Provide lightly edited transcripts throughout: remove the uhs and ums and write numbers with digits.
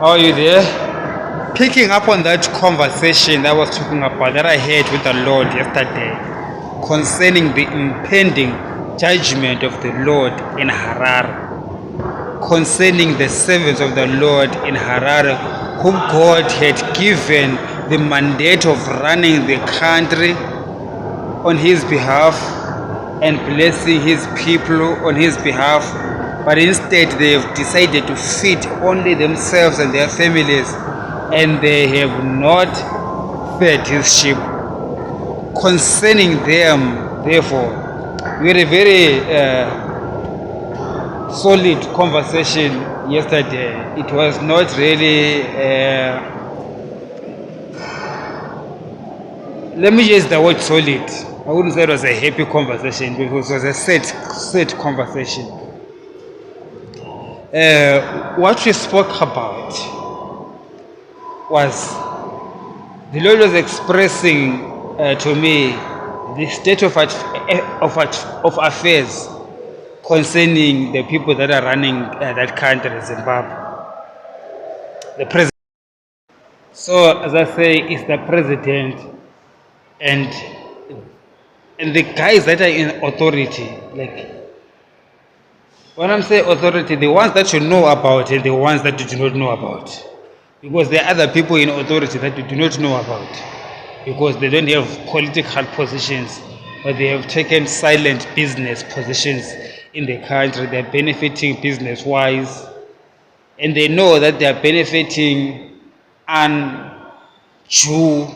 are you there? Picking up on that conversation that I was talking about, that I had with the Lord yesterday, concerning the impending judgment of the Lord in Harare, concerning the servants of the Lord in Harare, whom God had given the mandate of running the country on his behalf and blessing his people on his behalf, but instead they have decided to feed only themselves and their families, and they have not fed his sheep. Concerning them, therefore, we had a very solid conversation yesterday. It was not really let me use the word solid. I wouldn't say it was a happy conversation, because it was a sad conversation. What we spoke about was the Lord was expressing to me the state of affairs concerning the people that are running that country, Zimbabwe. The president. So, as I say, it's the president and the guys that are in authority. Like, when I'm saying authority, the ones that you know about and the ones that you do not know about. Because there are other people in authority that you do not know about, because they don't have political positions, but they have taken silent business positions in the country. They're benefiting business-wise, and they know that they're benefiting undue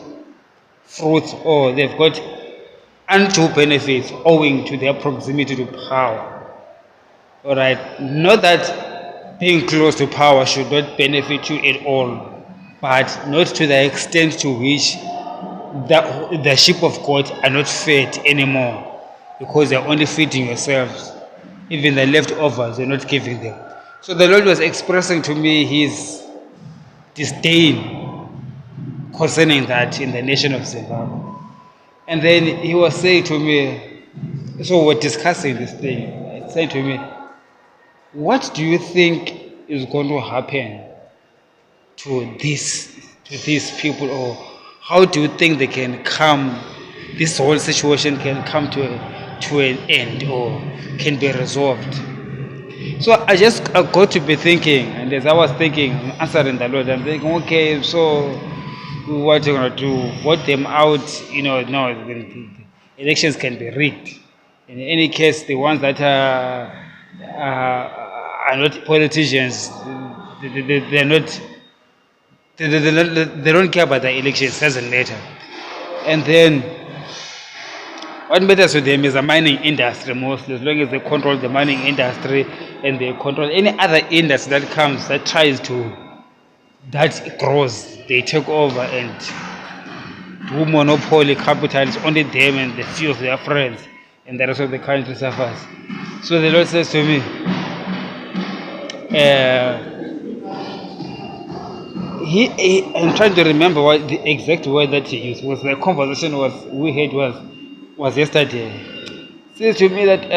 fruits, or they've got undue benefits owing to their proximity to power. All right, not that being close to power should not benefit you at all, but not to the extent to which the sheep of God are not fed anymore, because they're only feeding yourselves. Even the leftovers, you're not giving them. So the Lord was expressing to me his disdain concerning that in the nation of Zimbabwe. And then he was saying to me, so we're discussing this thing. He said to me, what do you think is going to happen to these people, or how do you think they can come, this whole situation can come to an end or can be resolved? So I got to be thinking, and as I was thinking, answering the Lord, I'm thinking, okay, so what are you going to do? Vote them out? No, the elections can be rigged. In any case, the ones that are not politicians, they're not. They don't care about the elections. Doesn't matter. And then, what matters to them is the mining industry mostly. As long as they control the mining industry and they control any other industry that comes, that tries to, that grows, they take over and do monopoly capital. It's only them and the few of their friends, and the rest of the country suffers. So the Lord says to me, I'm trying to remember what the exact word that he used was. The conversation we had was yesterday. He says to me that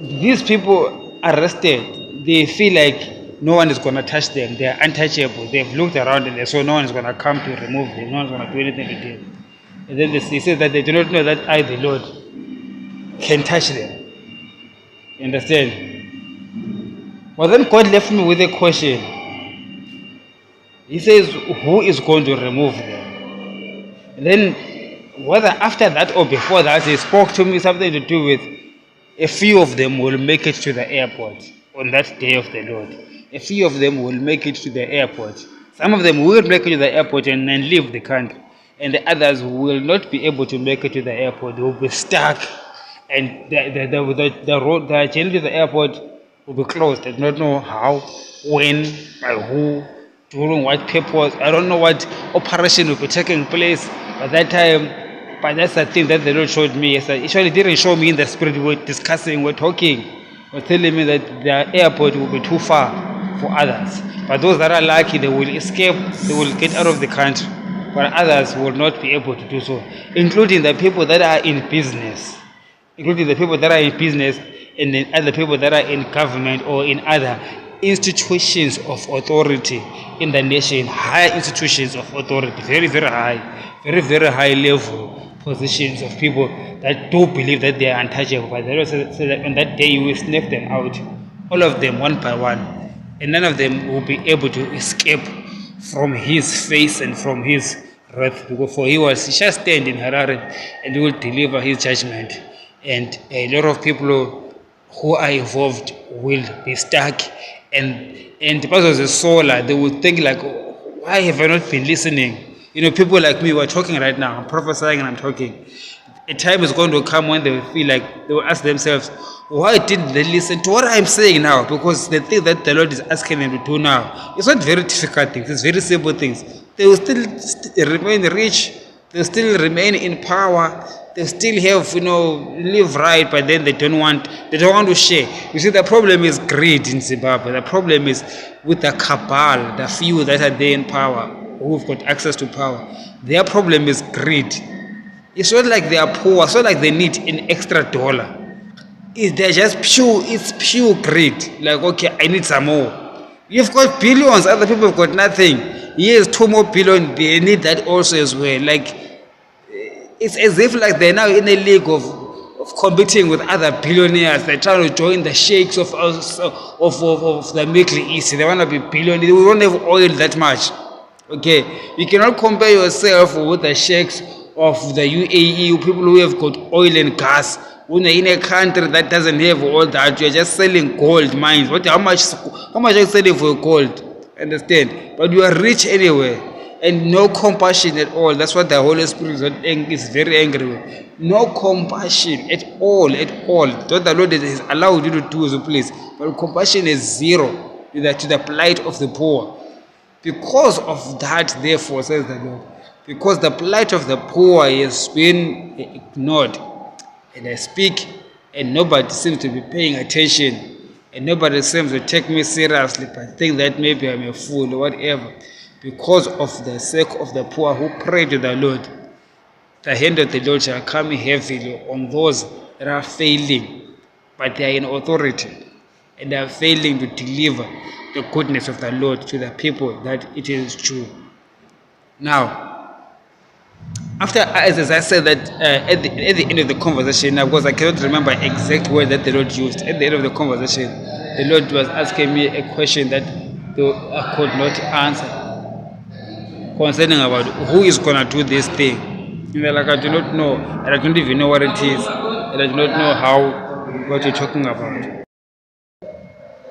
these people arrested, they feel like no one is going to touch them. They are untouchable. They've looked around and they saw no one is going to come to remove them. No one is going to do anything to them. And then he says that they do not know that I, the Lord, can touch them. You understand? Well, then God left me with a question. He says, who is going to remove them? And then, whether after that or before that, he spoke to me something to do with a few of them will make it to the airport on that day of the Lord. A few of them will make it to the airport. Some of them will make it to the airport and then leave the country. And the others will not be able to make it to the airport. They will be stuck. And the road, the journey to the airport will be closed. I do not know how, when, by who, during what purpose. I don't know what operation will be taking place at that time. But that's the thing that the Lord showed me yesterday. Actually, didn't show me in the spirit. We were discussing, we're talking. He was telling me that the airport will be too far for others. But those that are lucky, they will escape, they will get out of the country. But others will not be able to do so, including the people that are in business. Including the people that are in business and then other people that are in government or in other institutions of authority in the nation, high institutions of authority, very, very high level positions of people that do believe that they are untouchable. But they also say that on that day you will snuff them out, all of them one by one, and none of them will be able to escape from his face and from his wrath, because for he shall stand in Harare and he will deliver his judgment. And a lot of people who are involved will be stuck, and because of the solar, they will think like, why have I not been listening? People like me who are talking right now, I'm prophesying and I'm talking. A time is going to come when they will feel like, they will ask themselves, why didn't they listen to what I'm saying now? Because the thing that the Lord is asking them to do now, it's not very difficult things, it's very simple things. They will still remain rich, they will still remain in power, they still have, live right, but then they don't want to share. You see, the problem is greed in Zimbabwe. The problem is with the cabal, the few that are there in power, who've got access to power. Their problem is greed. It's not like they are poor, it's not like they need an extra dollar. It's pure greed. Like, okay, I need some more. You've got billions, other people have got nothing. Here's 2 more billion, they need that also as well. Like, it's as if like they're now in a league of competing with other billionaires. They're trying to join the sheikhs of the Middle East. They want to be billionaires. We don't have oil that much. Okay, you cannot compare yourself with the sheikhs of the UAE, people who have got oil and gas. When you're in a country that doesn't have all that, you're just selling gold mines. How much are you selling for gold? Understand? But you are rich anyway, and no compassion at all. That's what the Holy Spirit is very angry with. No compassion at all. What the Lord has allowed you to do is a place, but compassion is zero to the plight of the poor. Because of that, therefore, says the Lord, because the plight of the poor has been ignored, and I speak, and nobody seems to be paying attention, and nobody seems to take me seriously, but think that maybe I'm a fool or whatever. Because of the sake of the poor who pray to the Lord, the hand of the Lord shall come heavily on those that are failing, but they are in authority, and they are failing to deliver the goodness of the Lord to the people that it is true. Now, after, as I said that at the end of the conversation, of course I cannot remember exact word that the Lord used. At the end of the conversation, the Lord was asking me a question that I could not answer, concerning about who is going to do this thing. Like, I do not know, and I don't even know what it is, and I do not know what you're talking about.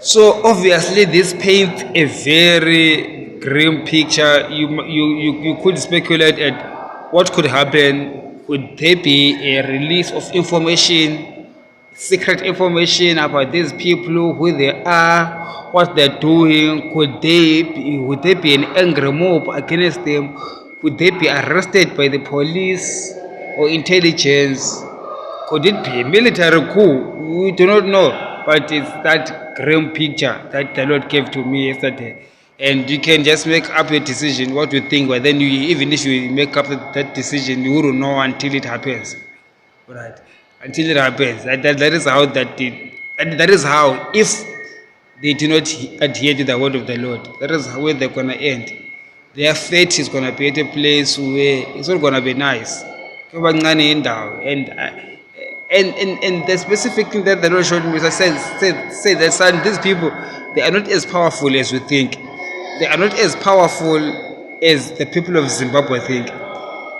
So obviously this paints a very grim picture. You could speculate at what could happen. Could there be a release of information, secret information about these people, who they are, what they're doing? Would there be an angry mob against them? Could they be arrested by the police or intelligence? Could it be a military coup? We do not know, but it's that grim picture that the Lord gave to me yesterday. And you can just make up a decision what you think, but then even if you make up that decision, you wouldn't know until it happens. Right? Until it happens. That is how that is how, if they do not adhere to the word of the Lord, that is where they're going to end. Their fate is going to be at a place where it's not going to be nice. And the specific thing that the Lord showed me, I said that, son, these people, they are not as powerful as we think. They are not as powerful as the people of Zimbabwe think.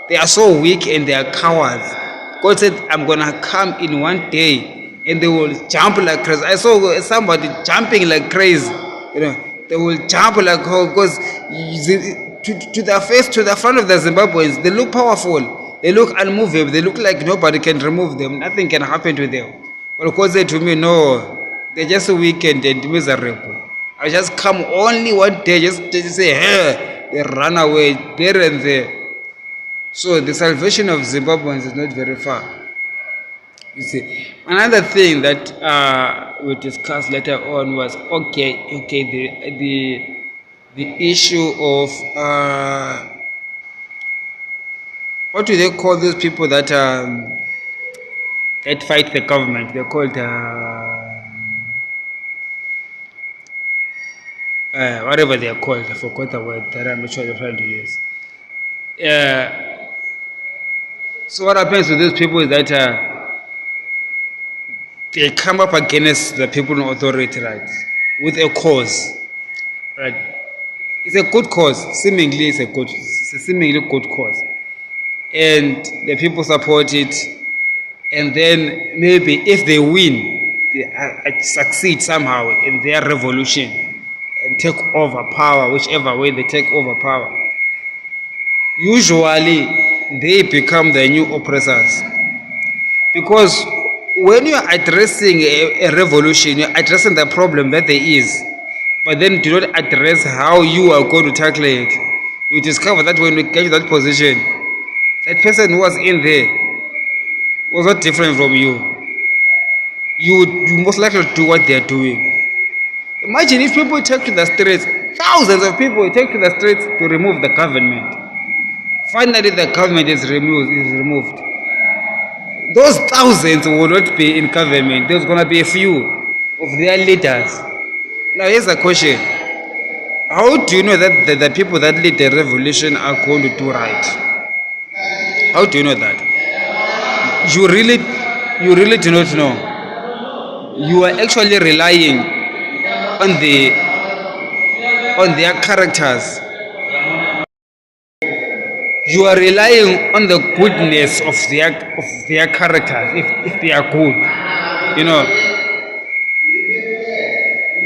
They are so weak and they are cowards. God said, I'm going to come in one day and they will jump like crazy. I saw somebody jumping like crazy. They will jump like, because to the front of the Zimbabweans, they look powerful. They look unmovable. They look like nobody can remove them. Nothing can happen to them. But God said to me, no, they're just weak and miserable. I just come only one day, just say, hey, they run away there and there. So the salvation of Zimbabweans is not very far. You see, another thing that we discussed later on was the issue of what do they call those people that fight the government? They're called whatever they are called. I forgot the word that I'm actually trying to use. Uh, so what happens to these people is that they come up against the people in authority, right, with a cause, right? It's a good cause. It's a seemingly good cause, and the people support it. And then maybe if they win, they succeed somehow in their revolution and take over power, whichever way they take over power. Usually, they become the new oppressors because when you are addressing a revolution, you're addressing the problem that there is, but then do not address how you are going to tackle it. You discover that when we get to that position, that person who was in there was not different from you. You most likely do what they are doing. Imagine if people take to the streets, thousands of people take to the streets to remove the government. Finally, the government is removed. Those thousands will not be in government. There's going to be a few of their leaders. Now, here's the question: how do you know that the people that lead the revolution are going to do right? How do you know that? You really do not know. You are actually relying on their characters. You are relying on the goodness of their characters if they are good. You know,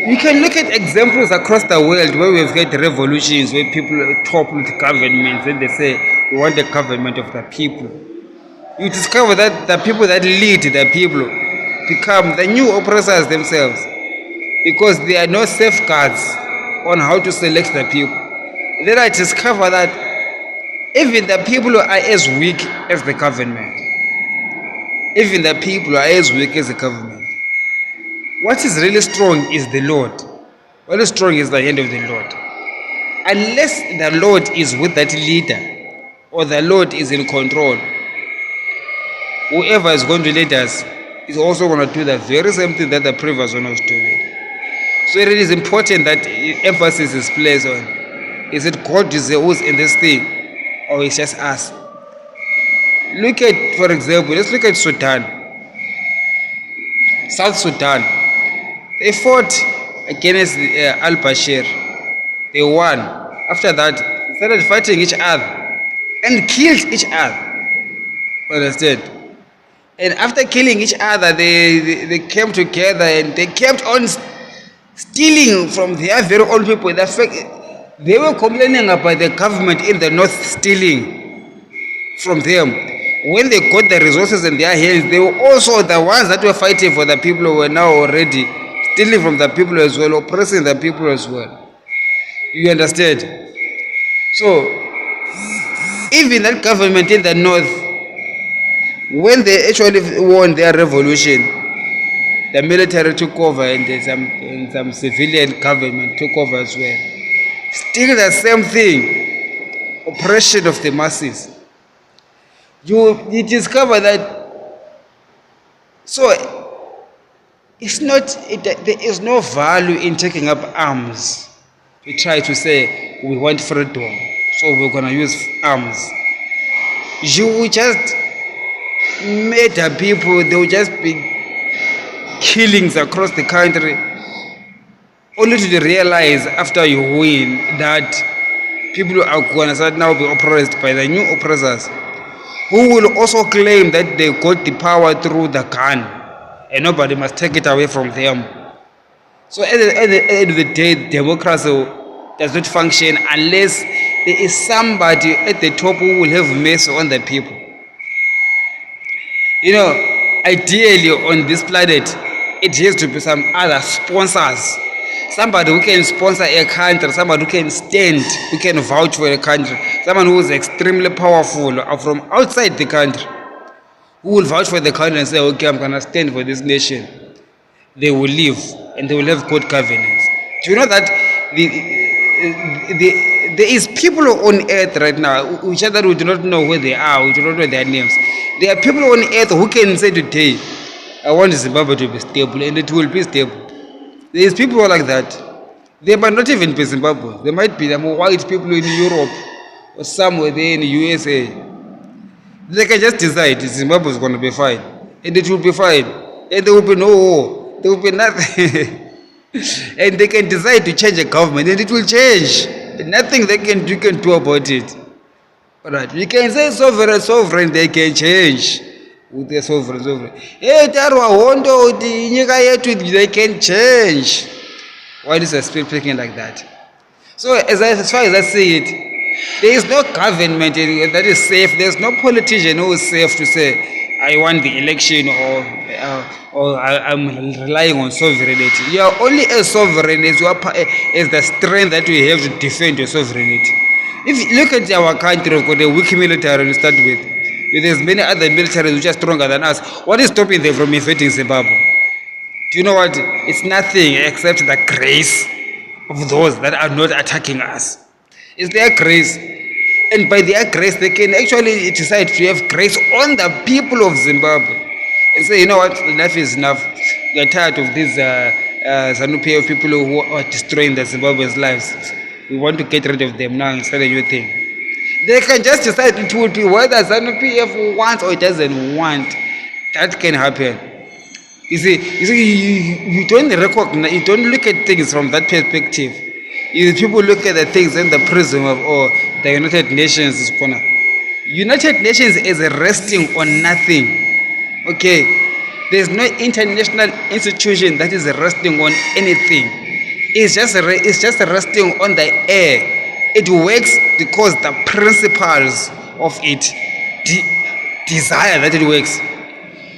you can look at examples across the world where we've had revolutions where people topple governments and they say we want the government of the people. You discover that the people that lead the people become the new oppressors themselves because there are no safeguards on how to select the people. Then I discover that even the people are as weak as the government. Even the people are as weak as the government. What is really strong is the Lord. What is strong is the hand of the Lord. Unless the Lord is with that leader or the Lord is in control, whoever is going to lead us is also going to do the very same thing that the previous one was doing. So it is important that emphasis is placed on, is it God who's in this thing or it's just us? Look at, for example, let's look at Sudan. South Sudan. They fought against al-Bashir. They won. After that, they started fighting each other and killed each other. Understand? And after killing each other, they came together and they kept on stealing from their very own people. The fact, they were complaining about the government in the north stealing from them. When they got the resources in their hands, they were also the ones that were fighting for the people who were now already stealing from the people as well, oppressing the people as well. You understand? So, even that government in the north, when they actually won their revolution, the military took over and some civilian government took over as well. Still the same thing, oppression of the masses. You discover that, so there is no value in taking up arms to try to say we want freedom, so we're going to use arms. You will just murder people, there will just be killings across the country, only to realize after you win that people are going to start now be oppressed by the new oppressors, who will also claim that they got the power through the gun and nobody must take it away from them. So at the end of the day, democracy does not function unless there is somebody at the top who will have mercy on the people. You know, ideally on this planet, it has to be some other sponsors. Somebody who can sponsor a country, somebody who can stand, who can vouch for a country, someone who is extremely powerful or from outside the country, who will vouch for the country and say, okay, I'm going to stand for this nation. They will live and they will have good governance. Do you know that there is people on earth right now, which that we do not know where they are, we do not know their names. There are people on earth who can say today, I want Zimbabwe to be stable, and it will be stable. There is people like that. They might not even be Zimbabwe. They might be the more white people in Europe or somewhere there in the USA. They can just decide Zimbabwe is going to be fine. And it will be fine. And there will be no war. There will be nothing. And they can decide to change a government and it will change. And nothing you can do about it. Alright. You can say sovereign, they can change. With their sovereign. Hey, they can change. Why is the spirit speaking like that? So as far as I see it, there is no government that is safe. There is no politician who is safe to say, I want the election or I'm relying on sovereignty. You are only as sovereign as the strength that we have to defend your sovereignty. If you look at our country, we've got a weak military to start with. There's many other militaries which are stronger than us. What is stopping them from invading Zimbabwe? Do you know what? It's nothing except the grace of those that are not attacking us. It's their grace. And by their grace, they can actually decide to have grace on the people of Zimbabwe. And say, you know what? Enough is enough. We are tired of these ZANU-PF people who are destroying the Zimbabwe's lives. We want to get rid of them now and start a new thing. They can just decide it will be whether ZANU-PF wants or doesn't want. That can happen. You see, you don't recognize, you don't look at things from that perspective. People look at the things in the prism of the United Nations. United Nations is resting on nothing. Okay, there's no international institution that is resting on anything. It's just resting on the air. It works because the principles of it desire that it works.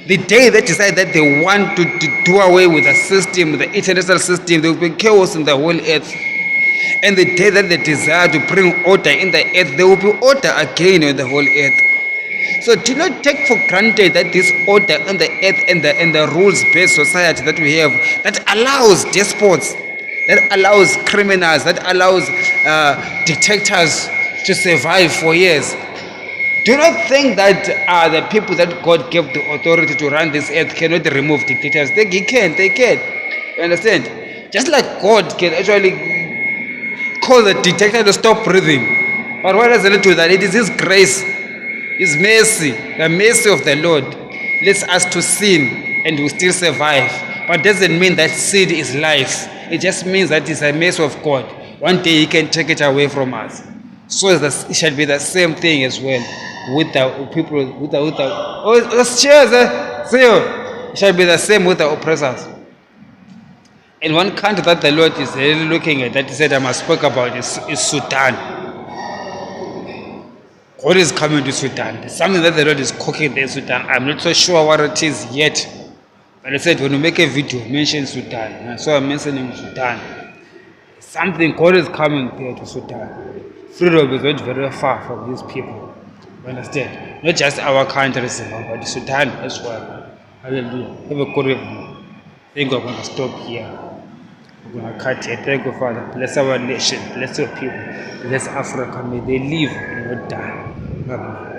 The day they decide that they want to do away with the system, the international system, there will be chaos in the whole earth. And the day that they desire to bring order in the earth, there will be order again in the whole earth. So do not take for granted that this order in the earth and the rules-based society that we have, that allows despots, that allows criminals, that allows dictators to survive for years. Do not think that the people that God gave the authority to run this earth cannot remove dictators. They can. You understand? Just like God can actually cause a dictator to stop breathing. But what does it do that? It is His grace, His mercy, the mercy of the Lord leads us to sin and we still survive. But doesn't mean that sin is life. It just means that it's a mercy of God. One day He can take it away from us. So it shall be the same thing as well with the people, it shall be the same with the oppressors. And one country that the Lord is really looking at, that He said I must speak about, is Sudan. God is coming to Sudan. There's something that the Lord is cooking there in Sudan. I'm not so sure what it is yet. But I said when you make a video, mention Sudan. So I'm mentioning Sudan. Something God is coming there to Sudan. Freedom is not very far from these people. You understand? Not just our country, but Sudan as well. Hallelujah. Have a good evening. I think we're going to stop here. We're going to cut here. Thank you, Father. Bless our nation. Bless your people. Bless Africa. May they live and not die. Amen.